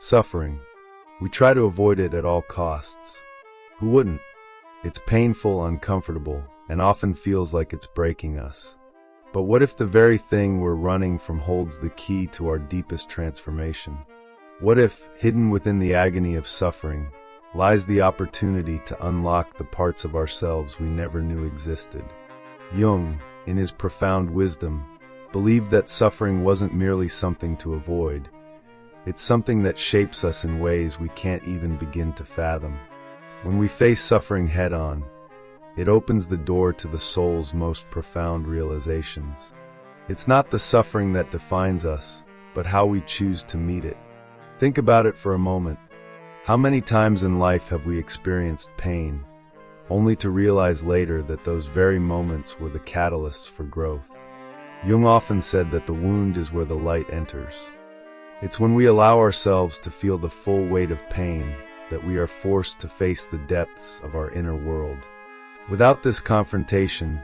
Suffering. We try to avoid it at all costs. Who wouldn't? It's painful, uncomfortable, and often feels like it's breaking us. But what if the very thing we're running from holds the key to our deepest transformation? What if, hidden within the agony of suffering, lies the opportunity to unlock the parts of ourselves we never knew existed? Jung, in his profound wisdom, believed that suffering wasn't merely something to avoid. It's something that shapes us in ways we can't even begin to fathom. When we face suffering head-on, it opens the door to the soul's most profound realizations. It's not the suffering that defines us, but how we choose to meet it. Think about it for a moment. How many times in life have we experienced pain, only to realize later that those very moments were the catalysts for growth? Jung often said that the wound is where the light enters. It's when we allow ourselves to feel the full weight of pain that we are forced to face the depths of our inner world. Without this confrontation,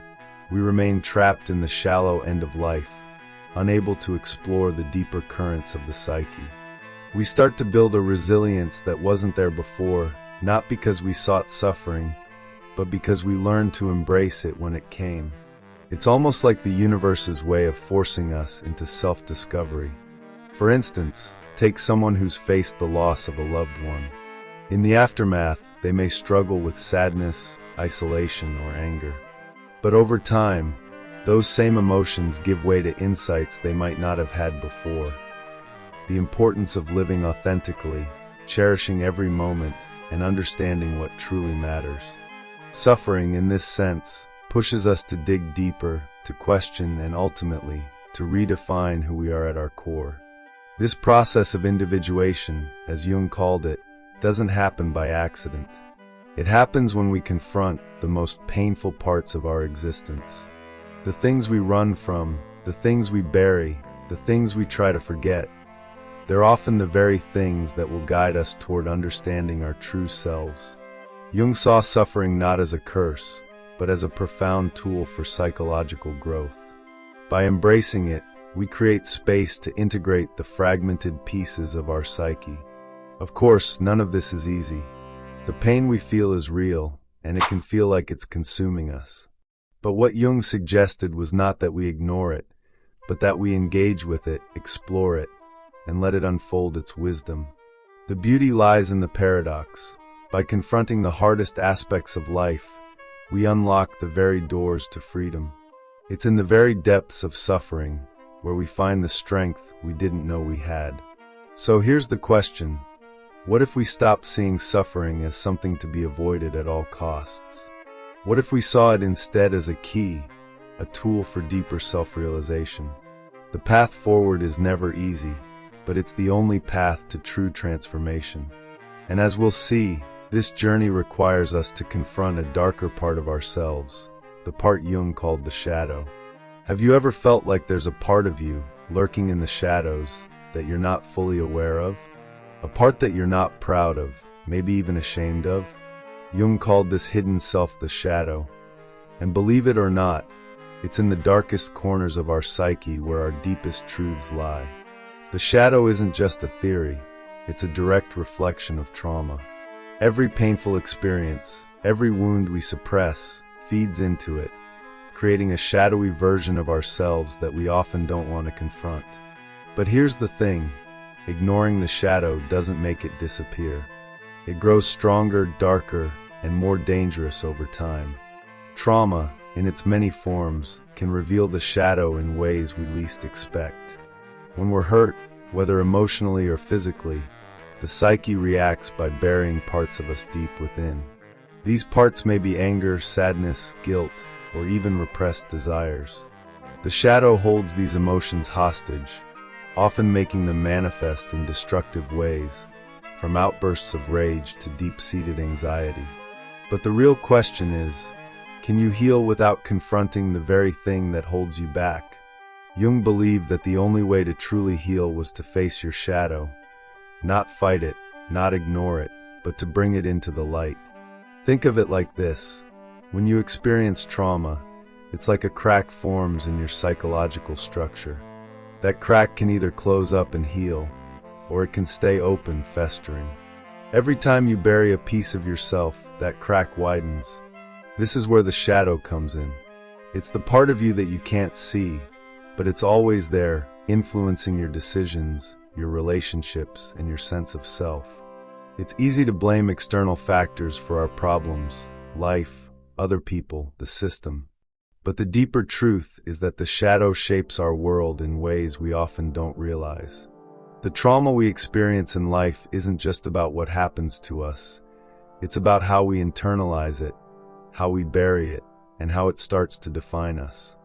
we remain trapped in the shallow end of life, unable to explore the deeper currents of the psyche. We start to build a resilience that wasn't there before, not because we sought suffering, but because we learned to embrace it when it came. It's almost like the universe's way of forcing us into self-discovery. For instance, take someone who's faced the loss of a loved one. In the aftermath, they may struggle with sadness, isolation, or anger. But over time, those same emotions give way to insights they might not have had before. The importance of living authentically, cherishing every moment, and understanding what truly matters. Suffering, in this sense, pushes us to dig deeper, to question, and ultimately, to redefine who we are at our core. This process of individuation, as Jung called it, doesn't happen by accident. It happens when we confront the most painful parts of our existence. The things we run from, the things we bury, the things we try to forget. They're often the very things that will guide us toward understanding our true selves. Jung saw suffering not as a curse, but as a profound tool for psychological growth. By embracing it, we create space to integrate the fragmented pieces of our psyche. Of course, none of this is easy. The pain we feel is real, and it can feel like it's consuming us. But what Jung suggested was not that we ignore it, but that we engage with it, explore it, and let it unfold its wisdom. The beauty lies in the paradox. By confronting the hardest aspects of life, we unlock the very doors to freedom. It's in the very depths of suffering where we find the strength we didn't know we had. So here's the question. What if we stopped seeing suffering as something to be avoided at all costs? What if we saw it instead as a key, a tool for deeper self-realization? The path forward is never easy, but it's the only path to true transformation. And as we'll see, this journey requires us to confront a darker part of ourselves, the part Jung called the shadow. Have you ever felt like there's a part of you lurking in the shadows that you're not fully aware of? A part that you're not proud of, maybe even ashamed of? Jung called this hidden self the shadow. And believe it or not, it's in the darkest corners of our psyche where our deepest truths lie. The shadow isn't just a theory, it's a direct reflection of trauma. Every painful experience, every wound we suppress, feeds into it, creating a shadowy version of ourselves that we often don't want to confront. But here's the thing, ignoring the shadow doesn't make it disappear. It grows stronger, darker, and more dangerous over time. Trauma, in its many forms, can reveal the shadow in ways we least expect. When we're hurt, whether emotionally or physically, the psyche reacts by burying parts of us deep within. These parts may be anger, sadness, guilt, or even repressed desires. The shadow holds these emotions hostage, often making them manifest in destructive ways, from outbursts of rage to deep-seated anxiety. But the real question is, can you heal without confronting the very thing that holds you back? Jung believed that the only way to truly heal was to face your shadow, not fight it, not ignore it, but to bring it into the light. Think of it like this. When you experience trauma, it's like a crack forms in your psychological structure. That crack can either close up and heal, or it can stay open, festering. Every time you bury a piece of yourself, that crack widens. This is where the shadow comes in. It's the part of you that you can't see, but it's always there, influencing your decisions, your relationships, and your sense of self. It's easy to blame external factors for our problems, life, other people, the system. But the deeper truth is that the shadow shapes our world in ways we often don't realize. The trauma we experience in life isn't just about what happens to us. It's about how we internalize it, how we bury it, and how it starts to define us.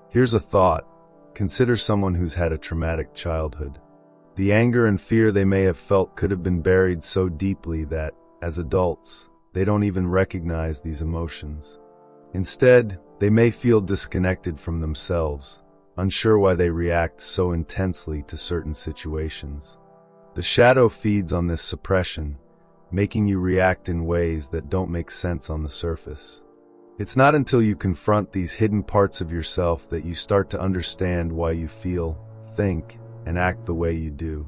Here's a thought. Consider someone who's had a traumatic childhood. The anger and fear they may have felt could have been buried so deeply that, as adults, they don't even recognize these emotions. Instead, they may feel disconnected from themselves, unsure why they react so intensely to certain situations. The shadow feeds on this suppression, making you react in ways that don't make sense on the surface. It's not until you confront these hidden parts of yourself that you start to understand why you feel, think, and act the way you do.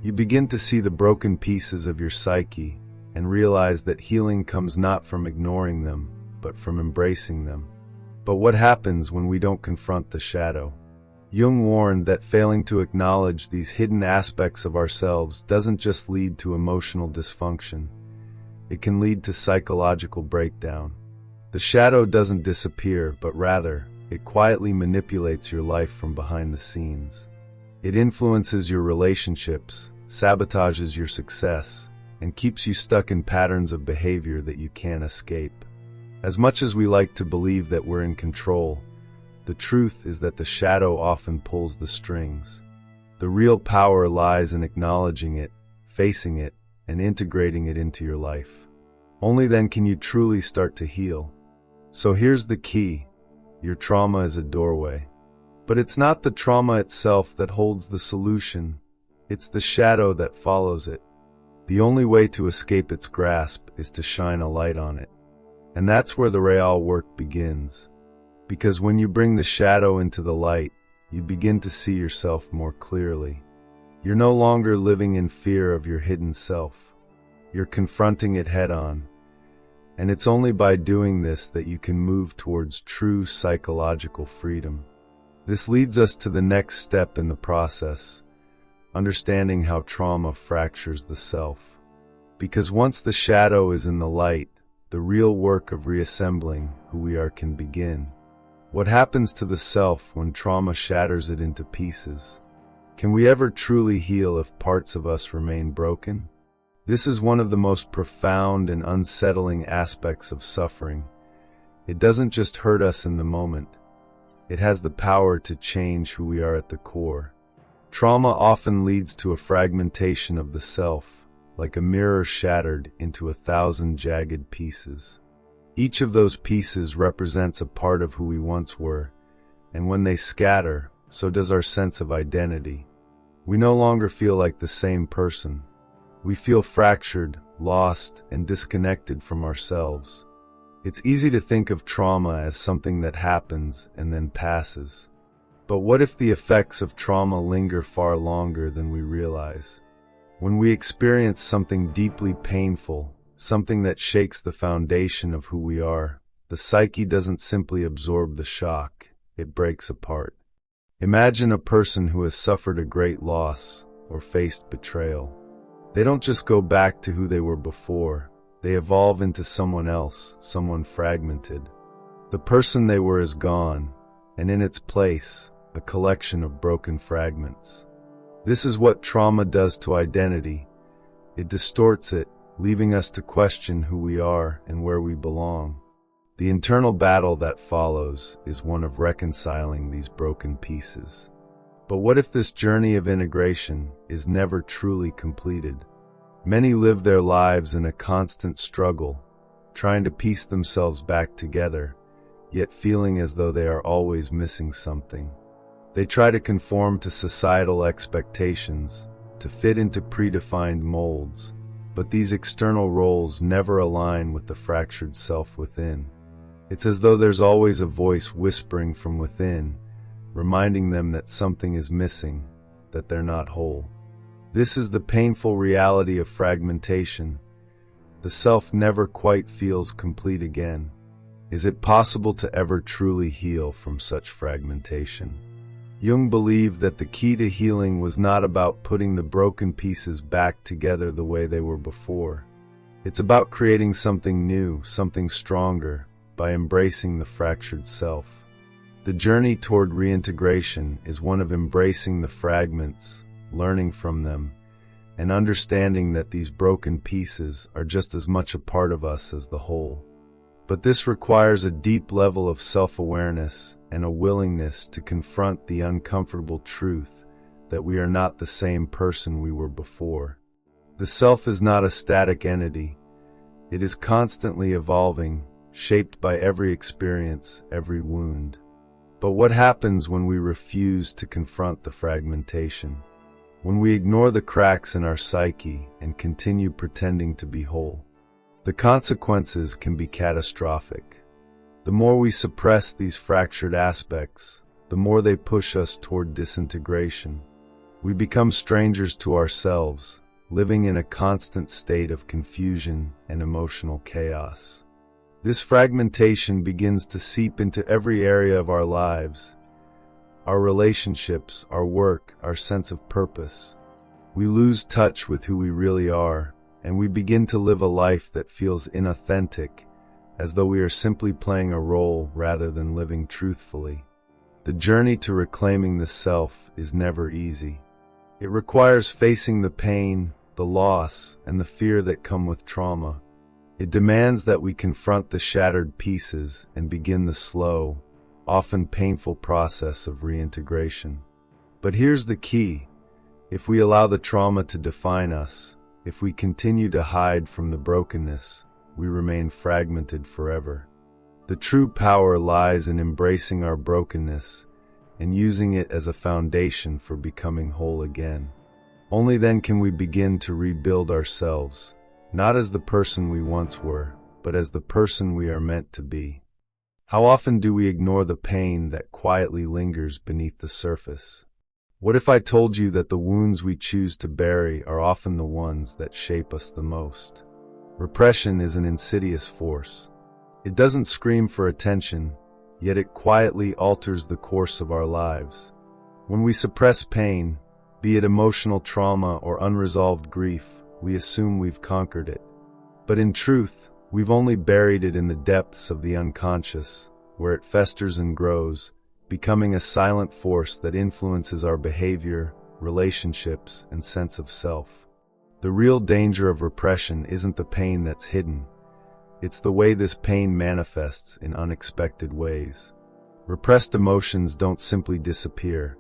You begin to see the broken pieces of your psyche and realize that healing comes not from ignoring them, but from embracing them. But what happens when we don't confront the shadow? Jung warned that failing to acknowledge these hidden aspects of ourselves doesn't just lead to emotional dysfunction. It can lead to psychological breakdown. The shadow doesn't disappear, but rather, it quietly manipulates your life from behind the scenes. It influences your relationships, sabotages your success, and keeps you stuck in patterns of behavior that you can't escape. As much as we like to believe that we're in control, the truth is that the shadow often pulls the strings. The real power lies in acknowledging it, facing it, and integrating it into your life. Only then can you truly start to heal. So here's the key. Your trauma is a doorway. But it's not the trauma itself that holds the solution. It's the shadow that follows it. The only way to escape its grasp is to shine a light on it. And that's where the real work begins. Because when you bring the shadow into the light, you begin to see yourself more clearly. You're no longer living in fear of your hidden self. You're confronting it head-on. And it's only by doing this that you can move towards true psychological freedom. This leads us to the next step in the process, understanding how trauma fractures the self. Because once the shadow is in the light, the real work of reassembling who we are can begin. What happens to the self when trauma shatters it into pieces? Can we ever truly heal if parts of us remain broken? This is one of the most profound and unsettling aspects of suffering. It doesn't just hurt us in the moment. It has the power to change who we are at the core. Trauma often leads to a fragmentation of the self, like a mirror shattered into 1,000 jagged pieces. Each of those pieces represents a part of who we once were, and when they scatter, so does our sense of identity. We no longer feel like the same person. We feel fractured, lost, and disconnected from ourselves. It's easy to think of trauma as something that happens and then passes. But what if the effects of trauma linger far longer than we realize? When we experience something deeply painful, something that shakes the foundation of who we are, the psyche doesn't simply absorb the shock, it breaks apart. Imagine a person who has suffered a great loss or faced betrayal. They don't just go back to who they were before, they evolve into someone else, someone fragmented. The person they were is gone, and in its place, a collection of broken fragments. This is what trauma does to identity. It distorts it, leaving us to question who we are and where we belong. The internal battle that follows is one of reconciling these broken pieces. But what if this journey of integration is never truly completed? Many live their lives in a constant struggle, trying to piece themselves back together, yet feeling as though they are always missing something. They try to conform to societal expectations, to fit into predefined molds, but these external roles never align with the fractured self within. It's as though there's always a voice whispering from within, reminding them that something is missing, that they're not whole. This is the painful reality of fragmentation. The self never quite feels complete again. Is it possible to ever truly heal from such fragmentation? Jung believed that the key to healing was not about putting the broken pieces back together the way they were before. It's about creating something new, something stronger, by embracing the fractured self. The journey toward reintegration is one of embracing the fragments, learning from them, and understanding that these broken pieces are just as much a part of us as the whole. But this requires a deep level of self-awareness and a willingness to confront the uncomfortable truth that we are not the same person we were before. The self is not a static entity. It is constantly evolving, shaped by every experience, every wound. But what happens when we refuse to confront the fragmentation? When we ignore the cracks in our psyche and continue pretending to be whole? The consequences can be catastrophic. The more we suppress these fractured aspects, the more they push us toward disintegration. We become strangers to ourselves, living in a constant state of confusion and emotional chaos. This fragmentation begins to seep into every area of our lives, our relationships, our work, our sense of purpose. We lose touch with who we really are, and we begin to live a life that feels inauthentic, as though we are simply playing a role rather than living truthfully. The journey to reclaiming the self is never easy. It requires facing the pain, the loss, and the fear that come with trauma. It demands that we confront the shattered pieces and begin the slow, often painful process of reintegration. But here's the key. If we allow the trauma to define us, if we continue to hide from the brokenness, we remain fragmented forever. The true power lies in embracing our brokenness and using it as a foundation for becoming whole again. Only then can we begin to rebuild ourselves, not as the person we once were, but as the person we are meant to be. How often do we ignore the pain that quietly lingers beneath the surface? What if I told you that the wounds we choose to bury are often the ones that shape us the most? Repression is an insidious force. It doesn't scream for attention, yet it quietly alters the course of our lives. When we suppress pain, be it emotional trauma or unresolved grief, we assume we've conquered it. But in truth, we've only buried it in the depths of the unconscious, where it festers and grows, becoming a silent force that influences our behavior, relationships, and sense of self. The real danger of repression isn't the pain that's hidden. It's the way this pain manifests in unexpected ways. Repressed emotions don't simply disappear.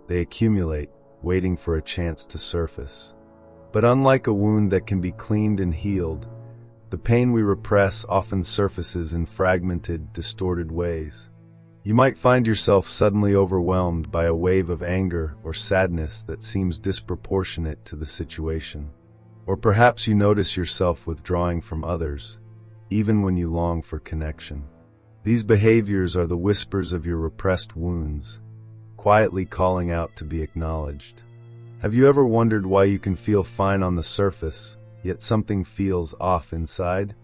They accumulate, waiting for a chance to surface. But unlike a wound that can be cleaned and healed, the pain we repress often surfaces in fragmented, distorted ways. You might find yourself suddenly overwhelmed by a wave of anger or sadness that seems disproportionate to the situation. Or perhaps you notice yourself withdrawing from others, even when you long for connection. These behaviors are the whispers of your repressed wounds, quietly calling out to be acknowledged. Have you ever wondered why you can feel fine on the surface, yet something feels off inside?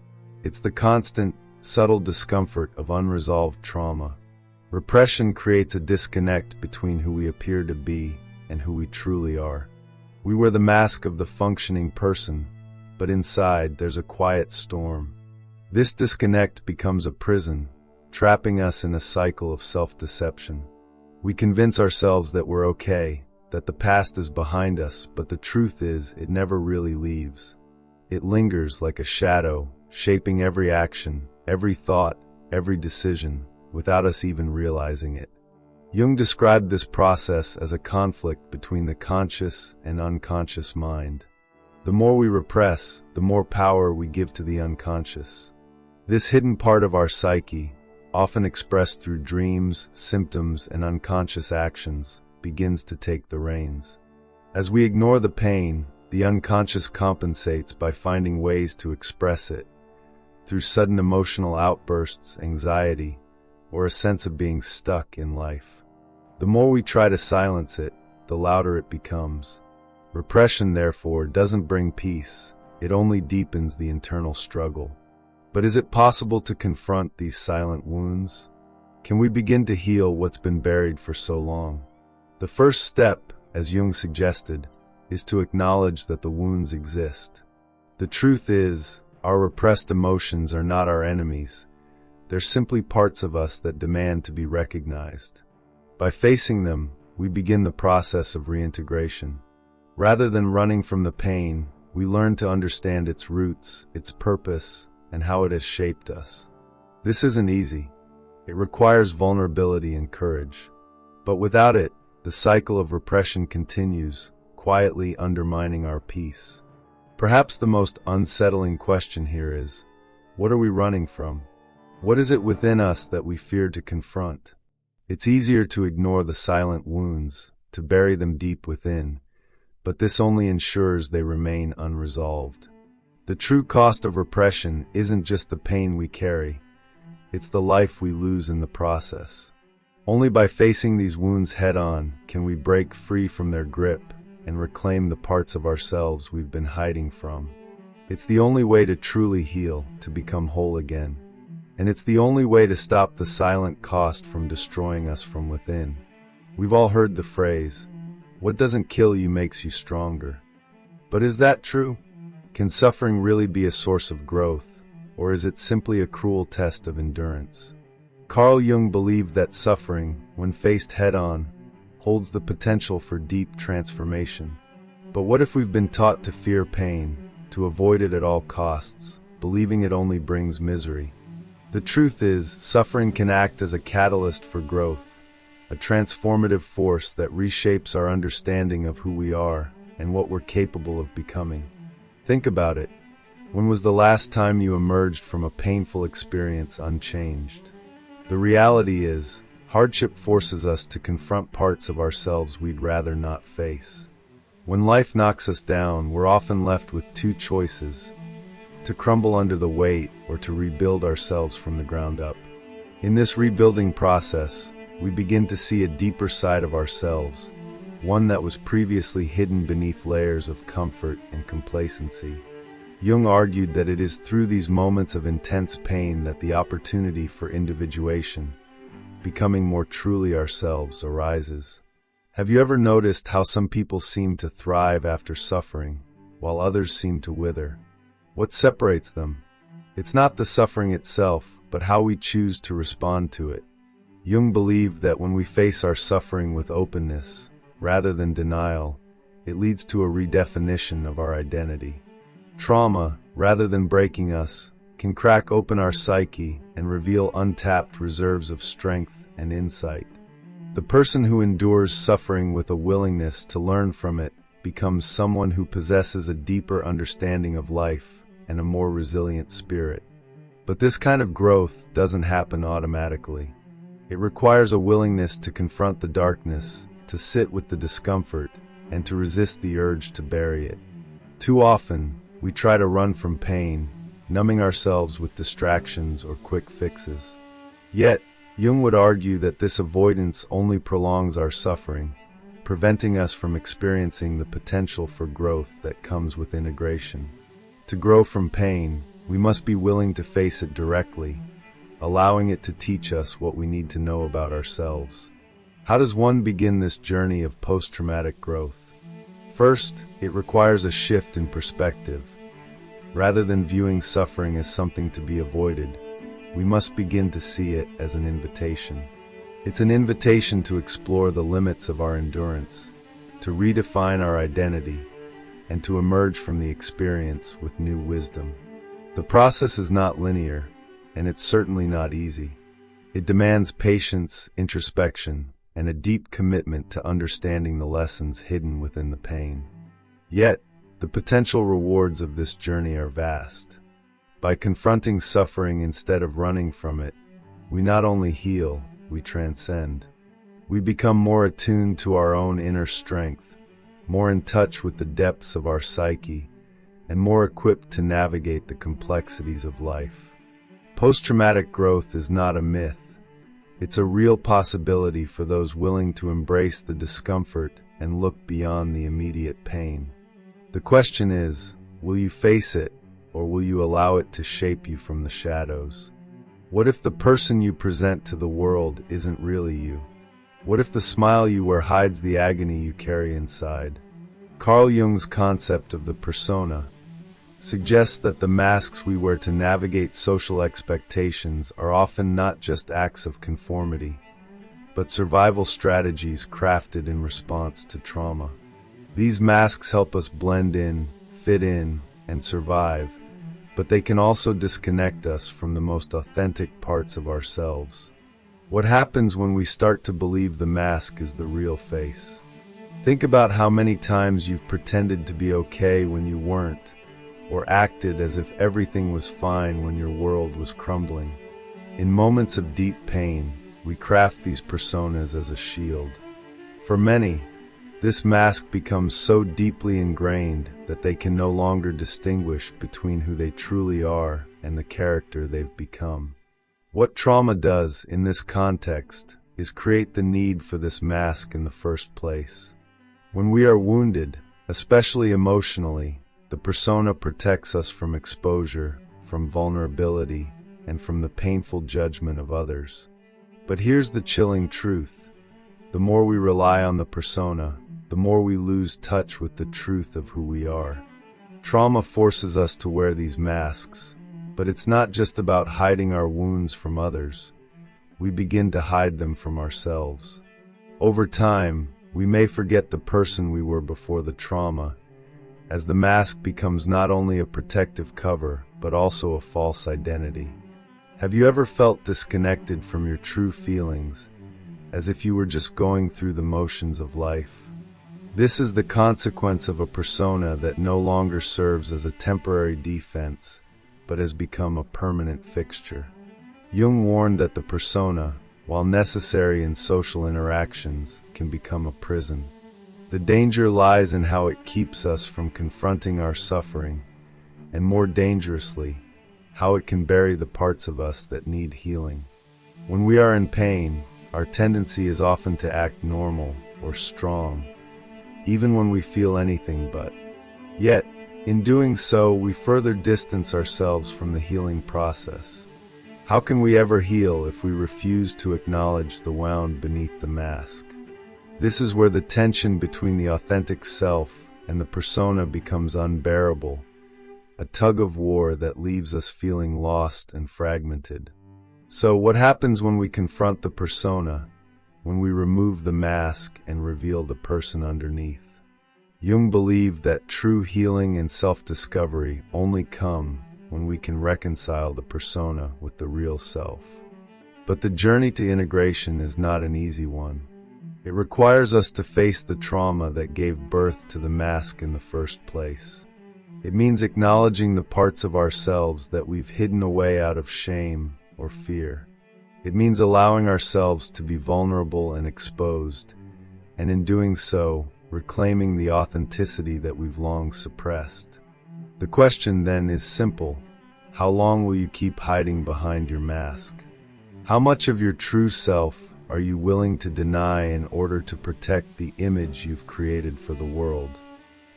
It's the constant, subtle discomfort of unresolved trauma. Repression creates a disconnect between who we appear to be and who we truly are. We wear the mask of the functioning person, but inside there's a quiet storm. This disconnect becomes a prison, trapping us in a cycle of self-deception. We convince ourselves that we're okay, that the past is behind us, but the truth is, it never really leaves. It lingers like a shadow, shaping every action, every thought, every decision, without us even realizing it. Jung described this process as a conflict between the conscious and unconscious mind. The more we repress, the more power we give to the unconscious. This hidden part of our psyche, often expressed through dreams, symptoms, and unconscious actions, begins to take the reins. As we ignore the pain, the unconscious compensates by finding ways to express it, through sudden emotional outbursts, anxiety, or a sense of being stuck in life. The more we try to silence it, the louder it becomes. Repression, therefore, doesn't bring peace. It only deepens the internal struggle. But is it possible to confront these silent wounds? Can we begin to heal what's been buried for so long? The first step, as Jung suggested, is to acknowledge that the wounds exist. The truth is, our repressed emotions are not our enemies. They're simply parts of us that demand to be recognized. By facing them, we begin the process of reintegration. Rather than running from the pain, we learn to understand its roots, its purpose, and how it has shaped us. This isn't easy. It requires vulnerability and courage. But without it, the cycle of repression continues, quietly undermining our peace. Perhaps the most unsettling question here is, what are we running from? What is it within us that we fear to confront? It's easier to ignore the silent wounds, to bury them deep within, but this only ensures they remain unresolved. The true cost of repression isn't just the pain we carry, it's the life we lose in the process. Only by facing these wounds head-on can we break free from their grip and reclaim the parts of ourselves we've been hiding from. It's the only way to truly heal, to become whole again. And it's the only way to stop the silent cost from destroying us from within. We've all heard the phrase, "What doesn't kill you makes you stronger." But is that true? Can suffering really be a source of growth, or is it simply a cruel test of endurance? Carl Jung believed that suffering, when faced head-on, holds the potential for deep transformation. But what if we've been taught to fear pain, to avoid it at all costs, believing it only brings misery? The truth is, suffering can act as a catalyst for growth, a transformative force that reshapes our understanding of who we are and what we're capable of becoming. Think about it. When was the last time you emerged from a painful experience unchanged? The reality is, hardship forces us to confront parts of ourselves we'd rather not face. When life knocks us down, we're often left with two choices: to crumble under the weight or to rebuild ourselves from the ground up. In this rebuilding process, we begin to see a deeper side of ourselves, one that was previously hidden beneath layers of comfort and complacency. Jung argued that it is through these moments of intense pain that the opportunity for individuation, becoming more truly ourselves, arises. Have you ever noticed how some people seem to thrive after suffering, while others seem to wither? What separates them? It's not the suffering itself, but how we choose to respond to it. Jung believed that when we face our suffering with openness, rather than denial, it leads to a redefinition of our identity. Trauma, rather than breaking us, can crack open our psyche and reveal untapped reserves of strength and insight. The person who endures suffering with a willingness to learn from it becomes someone who possesses a deeper understanding of life and a more resilient spirit. But this kind of growth doesn't happen automatically. It requires a willingness to confront the darkness, to sit with the discomfort, and to resist the urge to bury it. Too often, we try to run from pain, numbing ourselves with distractions or quick fixes. Yet, Jung would argue that this avoidance only prolongs our suffering, preventing us from experiencing the potential for growth that comes with integration. To grow from pain, we must be willing to face it directly, allowing it to teach us what we need to know about ourselves. How does one begin this journey of post-traumatic growth? First, it requires a shift in perspective. Rather than viewing suffering as something to be avoided, we must begin to see it as an invitation. It's an invitation to explore the limits of our endurance, to redefine our identity, and to emerge from the experience with new wisdom. The process is not linear, and it's certainly not easy. It demands patience, introspection, and a deep commitment to understanding the lessons hidden within the pain. Yet, the potential rewards of this journey are vast. By confronting suffering instead of running from it, we not only heal, we transcend. We become more attuned to our own inner strength, more in touch with the depths of our psyche, and more equipped to navigate the complexities of life. Post-traumatic growth is not a myth. It's a real possibility for those willing to embrace the discomfort and look beyond the immediate pain. The question is, will you face it, or will you allow it to shape you from the shadows? What if the person you present to the world isn't really you? What if the smile you wear hides the agony you carry inside? Carl Jung's concept of the persona suggests that the masks we wear to navigate social expectations are often not just acts of conformity, but survival strategies crafted in response to trauma. These masks help us blend in, fit in, and survive, but they can also disconnect us from the most authentic parts of ourselves. What happens when we start to believe the mask is the real face? Think about how many times you've pretended to be okay when you weren't, or acted as if everything was fine when your world was crumbling. In moments of deep pain, we craft these personas as a shield. For many, this mask becomes so deeply ingrained that they can no longer distinguish between who they truly are and the character they've become. What trauma does in this context is create the need for this mask in the first place. When we are wounded, especially emotionally, the persona protects us from exposure, from vulnerability, and from the painful judgment of others. But here's the chilling truth. The more we rely on the persona, the more we lose touch with the truth of who we are. Trauma forces us to wear these masks, but it's not just about hiding our wounds from others. We begin to hide them from ourselves. Over time, we may forget the person we were before the trauma, as the mask becomes not only a protective cover, but also a false identity. Have you ever felt disconnected from your true feelings, as if you were just going through the motions of life? This is the consequence of a persona that no longer serves as a temporary defense, but has become a permanent fixture. Jung warned that the persona, while necessary in social interactions, can become a prison. The danger lies in how it keeps us from confronting our suffering, and more dangerously, how it can bury the parts of us that need healing. When we are in pain, our tendency is often to act normal or strong, even when we feel anything but. Yet, in doing so, we further distance ourselves from the healing process. How can we ever heal if we refuse to acknowledge the wound beneath the mask? This is where the tension between the authentic self and the persona becomes unbearable, a tug-of-war that leaves us feeling lost and fragmented. So, what happens when we confront the persona, when we remove the mask and reveal the person underneath? Jung believed that true healing and self-discovery only come when we can reconcile the persona with the real self. But the journey to integration is not an easy one. It requires us to face the trauma that gave birth to the mask in the first place. It means acknowledging the parts of ourselves that we've hidden away out of shame or fear. It means allowing ourselves to be vulnerable and exposed, and in doing so, reclaiming the authenticity that we've long suppressed. The question then is simple. How long will you keep hiding behind your mask? How much of your true self are you willing to deny in order to protect the image you've created for the world?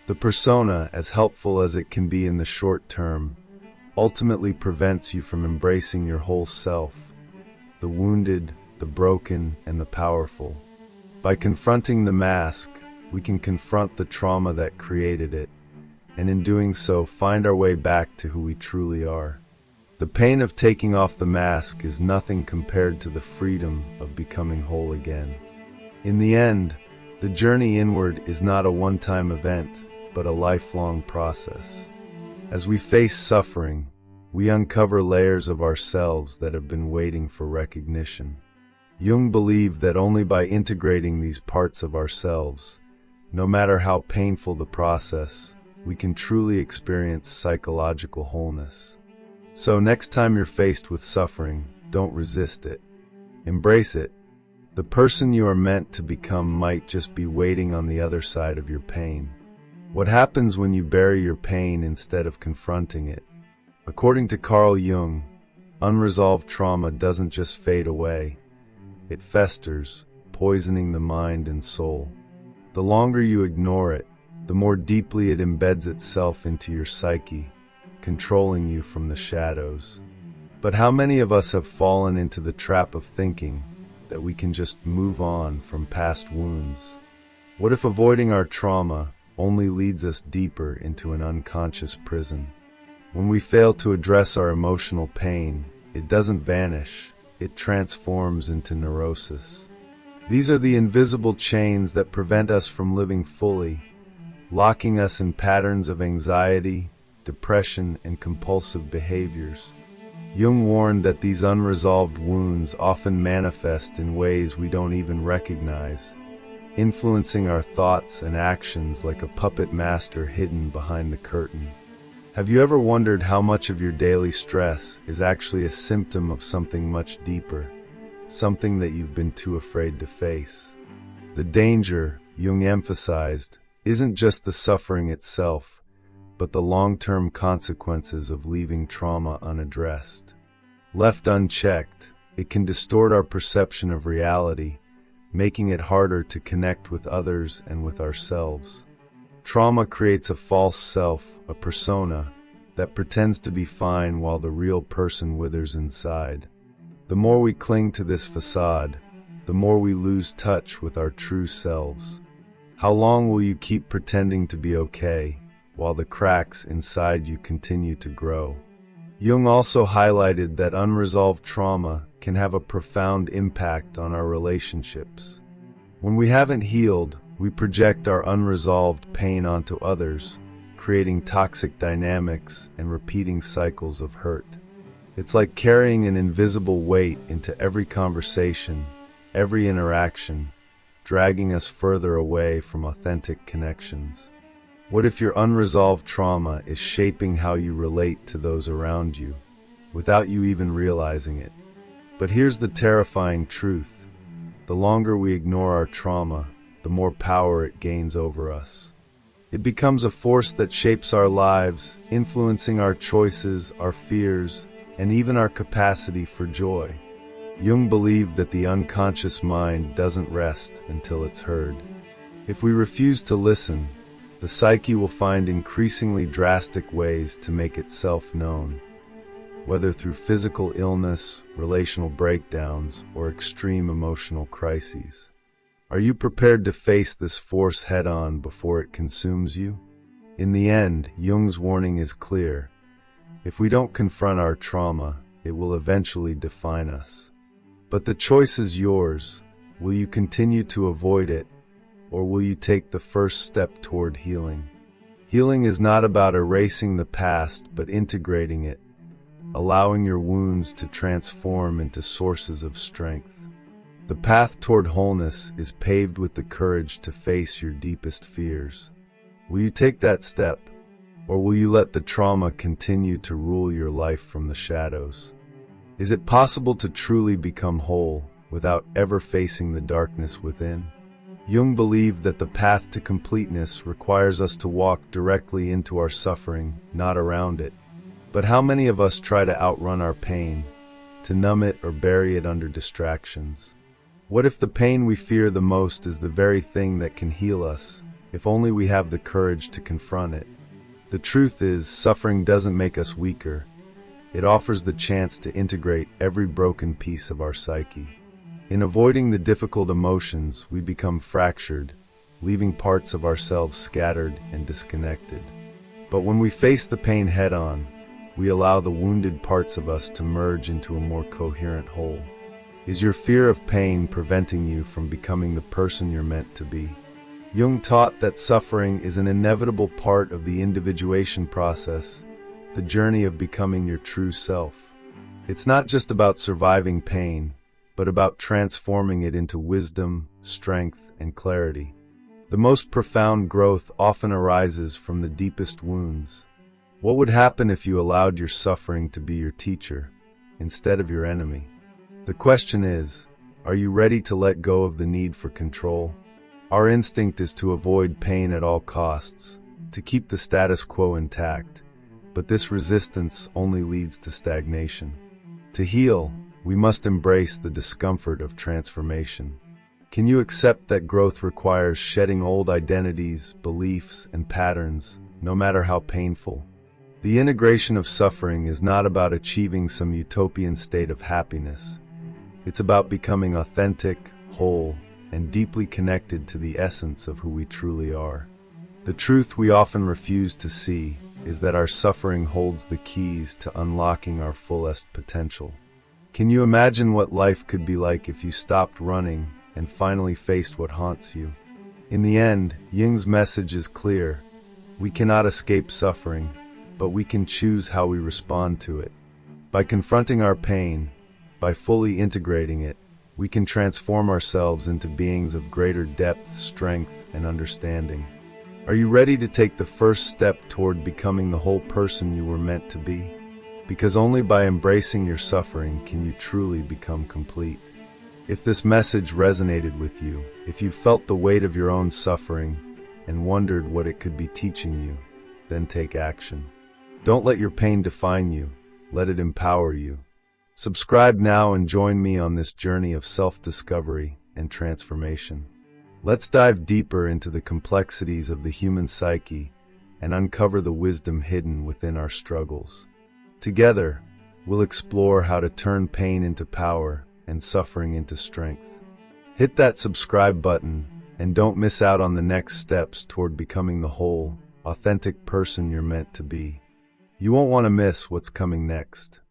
The persona, as helpful as it can be in the short term, ultimately prevents you from embracing your whole self, the wounded, the broken, and the powerful. By confronting the mask, we can confront the trauma that created it, and in doing so, find our way back to who we truly are. The pain of taking off the mask is nothing compared to the freedom of becoming whole again. In the end, the journey inward is not a one-time event, but a lifelong process. As we face suffering, we uncover layers of ourselves that have been waiting for recognition. Jung believed that only by integrating these parts of ourselves, no matter how painful the process, we can truly experience psychological wholeness. So next time you're faced with suffering, don't resist it. Embrace it. The person you are meant to become might just be waiting on the other side of your pain. What happens when you bury your pain instead of confronting it? According to Carl Jung, unresolved trauma doesn't just fade away. it festers, poisoning the mind and soul. The longer you ignore it, the more deeply it embeds itself into your psyche, controlling you from the shadows. But how many of us have fallen into the trap of thinking that we can just move on from past wounds? What if avoiding our trauma only leads us deeper into an unconscious prison? When we fail to address our emotional pain, it doesn't vanish, it transforms into neurosis. These are the invisible chains that prevent us from living fully, locking us in patterns of anxiety, depression, and compulsive behaviors. Jung warned that these unresolved wounds often manifest in ways we don't even recognize, influencing our thoughts and actions like a puppet master hidden behind the curtain. Have you ever wondered how much of your daily stress is actually a symptom of something much deeper, something that you've been too afraid to face? The danger, Jung emphasized, isn't just the suffering itself, but the long-term consequences of leaving trauma unaddressed. Left unchecked, it can distort our perception of reality, making it harder to connect with others and with ourselves. Trauma creates a false self, a persona, that pretends to be fine while the real person withers inside. The more we cling to this facade, the more we lose touch with our true selves. How long will you keep pretending to be okay, while the cracks inside you continue to grow? Jung also highlighted that unresolved trauma can have a profound impact on our relationships. When we haven't healed, we project our unresolved pain onto others, creating toxic dynamics and repeating cycles of hurt. It's like carrying an invisible weight into every conversation, every interaction, dragging us further away from authentic connections. What if your unresolved trauma is shaping how you relate to those around you, without you even realizing it? But here's the terrifying truth. The longer we ignore our trauma, the more power it gains over us. It becomes a force that shapes our lives, influencing our choices, our fears, and even our capacity for joy. Jung believed that the unconscious mind doesn't rest until it's heard. If we refuse to listen, the psyche will find increasingly drastic ways to make itself known, whether through physical illness, relational breakdowns, or extreme emotional crises. Are you prepared to face this force head-on before it consumes you? In the end, Jung's warning is clear. If we don't confront our trauma, it will eventually define us. But the choice is yours. Will you continue to avoid it, or will you take the first step toward healing? Healing is not about erasing the past, but integrating it, allowing your wounds to transform into sources of strength. The path toward wholeness is paved with the courage to face your deepest fears. Will you take that step, or will you let the trauma continue to rule your life from the shadows? Is it possible to truly become whole without ever facing the darkness within? Jung believed that the path to completeness requires us to walk directly into our suffering, not around it. But how many of us try to outrun our pain, to numb it or bury it under distractions? What if the pain we fear the most is the very thing that can heal us, if only we have the courage to confront it? The truth is, suffering doesn't make us weaker. It offers the chance to integrate every broken piece of our psyche. In avoiding the difficult emotions, we become fractured, leaving parts of ourselves scattered and disconnected. But when we face the pain head-on, we allow the wounded parts of us to merge into a more coherent whole. Is your fear of pain preventing you from becoming the person you're meant to be? Jung taught that suffering is an inevitable part of the individuation process, the journey of becoming your true self. It's not just about surviving pain, but about transforming it into wisdom, strength, and clarity. The most profound growth often arises from the deepest wounds. What would happen if you allowed your suffering to be your teacher, instead of your enemy? The question is, are you ready to let go of the need for control? Our instinct is to avoid pain at all costs, to keep the status quo intact, but this resistance only leads to stagnation. To heal, we must embrace the discomfort of transformation. Can you accept that growth requires shedding old identities, beliefs, and patterns, no matter how painful? The integration of suffering is not about achieving some utopian state of happiness. It's about becoming authentic, whole, and deeply connected to the essence of who we truly are. The truth we often refuse to see is that our suffering holds the keys to unlocking our fullest potential. Can you imagine what life could be like if you stopped running and finally faced what haunts you? In the end, Jung's message is clear. We cannot escape suffering, but we can choose how we respond to it. By confronting our pain, by fully integrating it, we can transform ourselves into beings of greater depth, strength, and understanding. Are you ready to take the first step toward becoming the whole person you were meant to be? Because only by embracing your suffering can you truly become complete. If this message resonated with you, if you felt the weight of your own suffering and wondered what it could be teaching you, then take action. Don't let your pain define you, let it empower you. Subscribe now and join me on this journey of self-discovery and transformation. Let's dive deeper into the complexities of the human psyche and uncover the wisdom hidden within our struggles. Together, we'll explore how to turn pain into power and suffering into strength. Hit that subscribe button and don't miss out on the next steps toward becoming the whole, authentic person you're meant to be. You won't want to miss what's coming next.